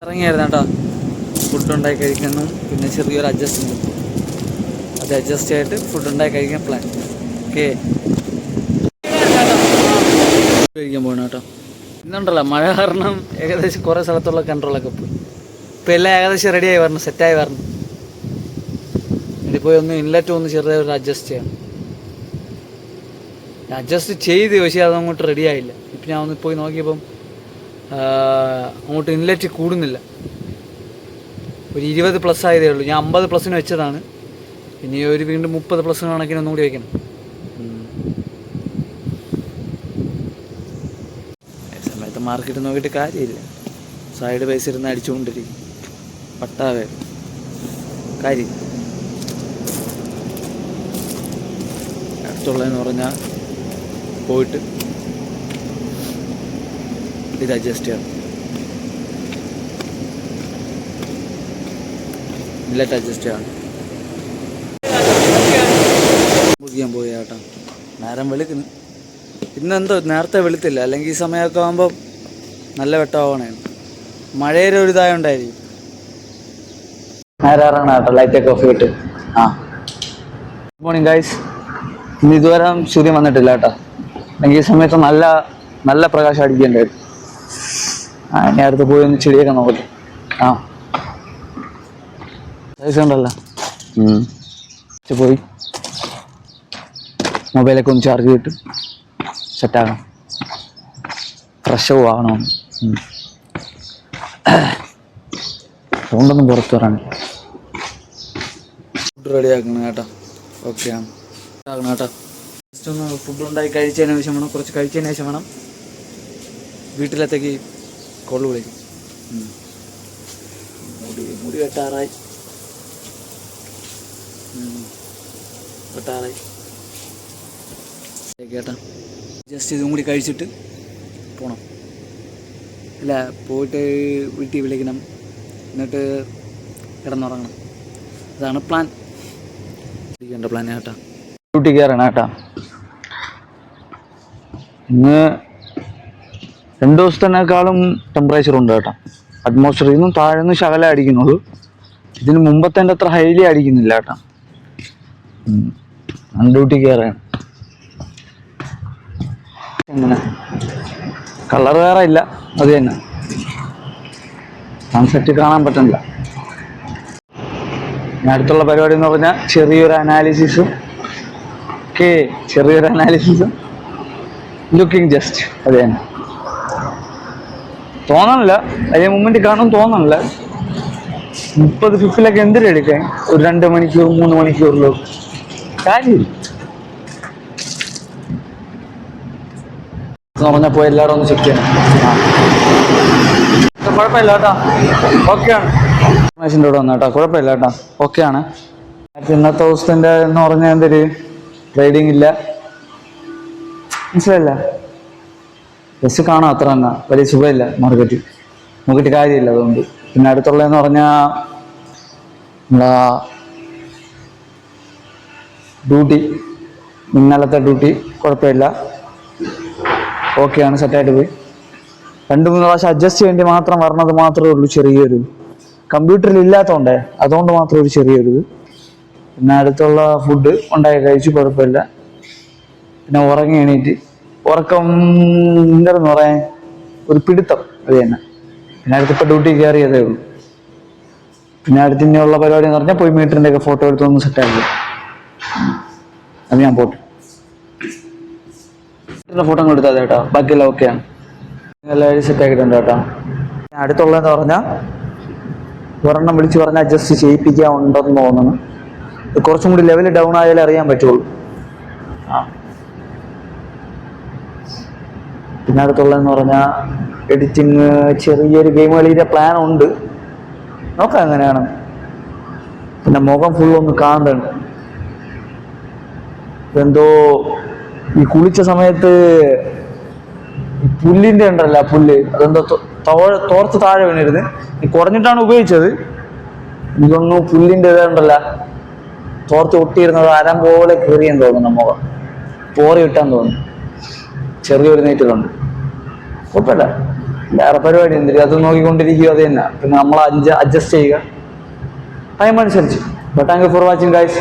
ഇറങ്ങിയായിരുന്നു കേട്ടോ. ഫുഡ് ഉണ്ടാക്കി കഴിക്കുന്നു, പിന്നെ ചെറിയൊരു അഡ്ജസ്റ്റ്മെൻറ്റ്, അത് അഡ്ജസ്റ്റ് ആയിട്ട് ഫുഡ് ഉണ്ടാക്കി കഴിക്കാൻ പ്ലാൻ. ഓക്കെ, കഴിക്കാൻ പോകണം കേട്ടോ. ഇന്നുണ്ടല്ലോ മഴ കാരണം ഏകദേശം കുറേ സ്ഥലത്തുള്ള കൺട്രോളൊക്കെ പോയി. ഇപ്പോൾ എല്ലാം ഏകദേശം റെഡിയായി വരണം, സെറ്റായി വരണം. ഇതിപ്പോൾ ഒന്ന് ഇൻലെറ്റ് ഒന്ന് ചെറുതായി ഒരു അഡ്ജസ്റ്റ് ചെയ്യണം. അഡ്ജസ്റ്റ് ചെയ്ത്, പക്ഷേ അതങ്ങോട്ട് റെഡി ആയില്ല. ഇപ്പം ഞാൻ ഒന്ന് പോയി നോക്കിയപ്പം അങ്ങോട്ട് ഇൻലെറ്റ് കൂടുന്നില്ല. ഒരു 20+ ആയതേ ഉള്ളൂ. ഞാൻ 50+ വെച്ചതാണ്. ഇനി ഒരു വീണ്ടും 30+ കണക്കിന് ഒന്നുകൂടി വയ്ക്കണം. സമയത്ത് മാർക്കറ്റ് നോക്കിയിട്ട് കാര്യമില്ല. സൈഡ് പൈസ ഇരുന്ന് അടിച്ചുകൊണ്ടിരിക്കും. പട്ടാവേ കാര്യം അടുത്തുള്ളതെന്ന് പറഞ്ഞാൽ പോയിട്ട് ഇത് അഡ്ജസ്റ്റ് ചെയ്യണം. ഇല്ലറ്റ് അഡ്ജസ്റ്റ് ചെയ്യണം. മുറിക്കാൻ പോയി കേട്ടോ. നേരം വെളുക്കുന്നു. ഇന്നെന്തോ നേരത്തെ വെളുത്തില്ല, അല്ലെങ്കിൽ ഈ സമയമൊക്കെ ആകുമ്പോൾ നല്ല വെട്ടമാവണേ. മഴയുടെ ഒരു ഇതായോണ്ടായിരിക്കും. നേരെ ഇറങ്ങണം കേട്ടോ, ലൈറ്റൊക്കെ ഓഫ് ചെയ്തിട്ട്. Good morning guys. ഇന്ന് ഇതുവരെ സൂര്യൻ വന്നിട്ടില്ല കേട്ടോ. അല്ലെങ്കിൽ ഈ സമയത്ത് നല്ല നല്ല പ്രകാശം അടിക്കേണ്ടായിരുന്നു. ഇനി അടുത്ത് പോയി ഒന്ന് ചെടിയൊക്കെ നോക്കട്ടെ. സൈസ് ഉണ്ടല്ലോ. പോയി മൊബൈലൊക്കെ ഒന്ന് ചാർജ് ചെയ്തിട്ട് സെറ്റാകണം. ഫ്രഷ് ആവണം. അതുകൊണ്ടൊന്നും പുറത്ത് വരാണ്. ഫുഡ് റെഡി ആക്കണം കേട്ടോ. ഓക്കെ ആക്കണം കേട്ടോ. ജസ്റ്റ് ഒന്ന് ഫുഡ് ഉണ്ടാക്കി കഴിച്ചതിന് ശേഷം വേണം, കുറച്ച് കഴിച്ചതിന് ശേഷം വേണം വീട്ടിലത്തേക്ക് കൊള്ളു വിളിക്കും. മുടി വെട്ടാറായി. കേട്ടാ, ജസ്റ്റ് ഇതും കൂടി കഴിച്ചിട്ട് പോകണം. അല്ല, പോയിട്ട് വീട്ടിൽ വിളിക്കണം, എന്നിട്ട് കിടന്നുറങ്ങണം. അതാണ് പ്ലാൻ. എൻ്റെ പ്ലാൻ കേട്ടാ. ഡ്യൂട്ടി കയറണം കേട്ടാ. ഇന്ന് 2 ദിവസത്തിനേക്കാളും ടെമ്പറേച്ചർ ഉണ്ട് കേട്ടോ. അറ്റ്മോസ്ഫിയറിൽ നിന്നും താഴെ നിന്ന് ശകലം അടിക്കുന്നുള്ളൂ. ഇതിന് മുമ്പത്തെ അത്ര ഹൈലി അടിക്കുന്നില്ല കേട്ടോ. ഡ്യൂട്ടി കയറാണ്. എങ്ങനെ കളർ വേറെ ഇല്ല, അത് തന്നെ. സൺസെറ്റ് കാണാൻ പറ്റുന്നില്ല. അടുത്തുള്ള പരിപാടി എന്ന് പറഞ്ഞാൽ ചെറിയൊരു അനാലിസിസും ലുക്കിംഗ് ജസ്റ്റ്, അത് തന്നെ. തോന്നണില്ല, അതിന് മുമ്പിൽ കാണും തോന്നണില്ല. 30-50 എന്തിനെടുക്കാൻ ഒരു 2 മണിക്കൂർ 3 മണിക്കൂറിലോ കാര്യമില്ല. പറഞ്ഞാൽ പോയി എല്ലാവരും ഒന്ന് ചെക്ക് ചെയ്യണം. കുഴപ്പമില്ല കേട്ടോ, ഓക്കെയാണ്. ഇൻഫർമേഷൻ്റെ കൂടെ വന്നു കേട്ടോ, കുഴപ്പമില്ല കേട്ടോ, ഓക്കെയാണ്. ഇന്നത്തെ ദിവസത്തിൻ്റെ എന്ന് പറഞ്ഞാൽ എന്തൊരു ട്രേഡിങ് ഇല്ല, മനസ്സിലായില്ല. ജസ്റ്റ് കാണാം, അത്ര തന്നെ. വലിയ സുഖമില്ല മാർക്കറ്റ്, നോക്കിയിട്ട് കാര്യമില്ല. അതുകൊണ്ട് പിന്നെ അടുത്തുള്ളതെന്ന് പറഞ്ഞാൽ നമ്മളാ ഡ്യൂട്ടി, ഇന്നലത്തെ ഡ്യൂട്ടി കുഴപ്പമില്ല, ഓക്കെയാണ്, സെറ്റായിട്ട് പോയി. 2-3 പ്രാവശ്യം അഡ്ജസ്റ്റ് ചെയ്യേണ്ടി മാത്രം വരണത് മാത്രമേ ഉള്ളൂ ചെറിയൊരു. കമ്പ്യൂട്ടറിൽ ഇല്ലാത്തതുകൊണ്ടേ, അതുകൊണ്ട് മാത്രം ഒരു ചെറിയൊരു ഇത്. പിന്നെ അടുത്തുള്ള ഫുഡ് ഉണ്ടാക്കി കഴിച്ചു, കുഴപ്പമില്ല. പിന്നെ ഉറങ്ങി എണീറ്റ്, ഉറക്കം എന്താണെന്ന് പറയാൻ ഒരു പിടുത്തം, അത് തന്നെ. പിന്നെ അടുത്തിപ്പോൾ ഡ്യൂട്ടി കയറിയതേ ഉള്ളൂ. പിന്നെ അടുത്ത് ഇനിയുള്ള പരിപാടി എന്ന് പറഞ്ഞാൽ പോയി മീറ്ററിൻ്റെ ഒക്കെ ഫോട്ടോ എടുത്തൊന്ന് സെറ്റാക്കി. അത് ഞാൻ പോട്ടെ, ഫോട്ടോ എടുത്താൽ കേട്ടോ. ബാക്കിയെല്ലാം ഓക്കെയാണ്, എല്ലാവരും സെറ്റാക്കിയിട്ടുണ്ട് കേട്ടോ. അടുത്തുള്ളതെന്ന് പറഞ്ഞാൽ ഒരെണ്ണം വിളിച്ച് പറഞ്ഞാൽ അഡ്ജസ്റ്റ് ചെയ്യിപ്പിക്കാൻ ഉണ്ടെന്ന് തോന്നുന്നു. കുറച്ചും കൂടി ലെവൽ ഡൗൺ ആയാലേ അറിയാൻ പറ്റുള്ളൂ. പിന്നെ അടുത്തുള്ളതെന്ന് പറഞ്ഞാൽ എഡിറ്റിങ്, ചെറിയൊരു ഗെയിം കളിയുടെ പ്ലാൻ ഉണ്ട്, നോക്കാം എങ്ങനെയാണ്. പിന്നെ മുഖം ഫുള്ളൊന്ന് കാണുന്നുണ്ട്. എന്തോ ഈ കുളിച്ച സമയത്ത് പുല്ലിൻ്റെ ഉണ്ടല്ലോ, പുല്ല് അതെന്തോ തോർത്ത് താഴെ വീണിരുന്ന്. കുറഞ്ഞിട്ടാണ് ഉപയോഗിച്ചത്. ഇതൊന്നും പുല്ലിൻ്റെ ഇതുണ്ടല്ല, തോർത്ത് ഒട്ടിയിരുന്നത് അരം പോലെ കീറിയെന്ന് തോന്നുന്നു. മുഖം പോറി ഇട്ടാന്ന് തോന്നുന്നു. ചെറിയൊരു നീറ്റലുണ്ട്, കുഴപ്പമില്ല. വേറെ പരിപാടി എന്തിനും അത് നോക്കിക്കൊണ്ടിരിക്കുക, അത് തന്നെ. പിന്നെ നമ്മൾ അഡ്ജസ്റ്റ് ചെയ്യുക ടൈം അനുസരിച്ച്. Thank you for watching guys.